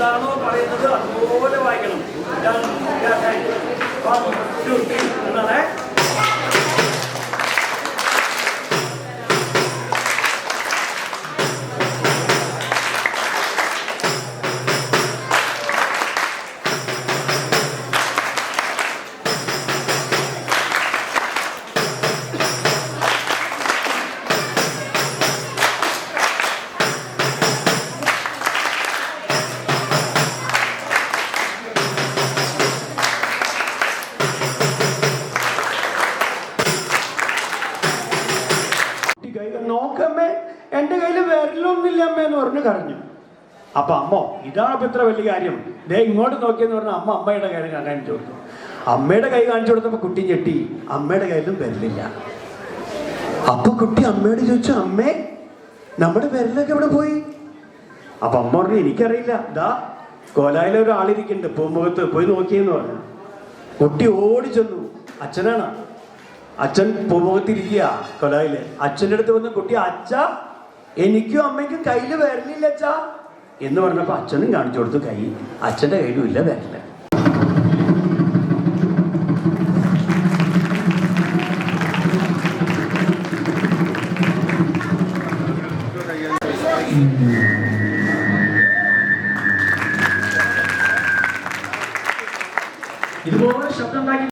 എന്താണോ പറയുന്നത് അതുപോലെ വായിക്കണം. എന്നാണ് നോക്കമ്മേ, എൻ്റെ കയ്യിൽ വിരലൊന്നുമില്ല അമ്മയെന്ന് പറഞ്ഞു കരഞ്ഞു. അപ്പൊ അമ്മോ ഇതാണ് ഇത്ര വലിയ കാര്യം, ദേ ഇങ്ങോട്ട് നോക്കിയെന്ന് പറഞ്ഞാൽ അമ്മയുടെ കൈ കാണിച്ചു കൊടുത്തു. അമ്മയുടെ കൈ കാണിച്ചു കൊടുത്തപ്പോ കുട്ടി ഞെട്ടി, അമ്മയുടെ കയ്യിലും വിരലില്ല. അപ്പൊ കുട്ടി അമ്മയോട് ചോദിച്ചു, അമ്മേ നമ്മുടെ വിരലൊക്കെ എവിടെ പോയി? അപ്പൊ അമ്മ പറഞ്ഞു, എനിക്കറിയില്ല, ദാ കോലായിലെ ഒരാളിരിക്കുന്നുണ്ട് പൂമുഖത്ത്, പോയി നോക്കിയെന്ന് പറഞ്ഞു. കുട്ടി ഓടി ചെന്നു. അച്ഛനാണ്. അച്ഛൻ പൂമുഖത്തിരിക്കുക കൊലായില്. അച്ഛൻ്റെ അടുത്ത് വന്ന് കുട്ടി, അച്ഛ എനിക്കും അമ്മയ്ക്കും കയ്യില് വരലില്ല അച്ഛ എന്ന് പറഞ്ഞപ്പോ അച്ഛനും കാണിച്ചു കൊടുത്തു കൈ. അച്ഛൻ്റെ കയ്യിലും ഇല്ല വരല്. ഇതുപോലെ ശബ്ദം ഉണ്ടാക്കി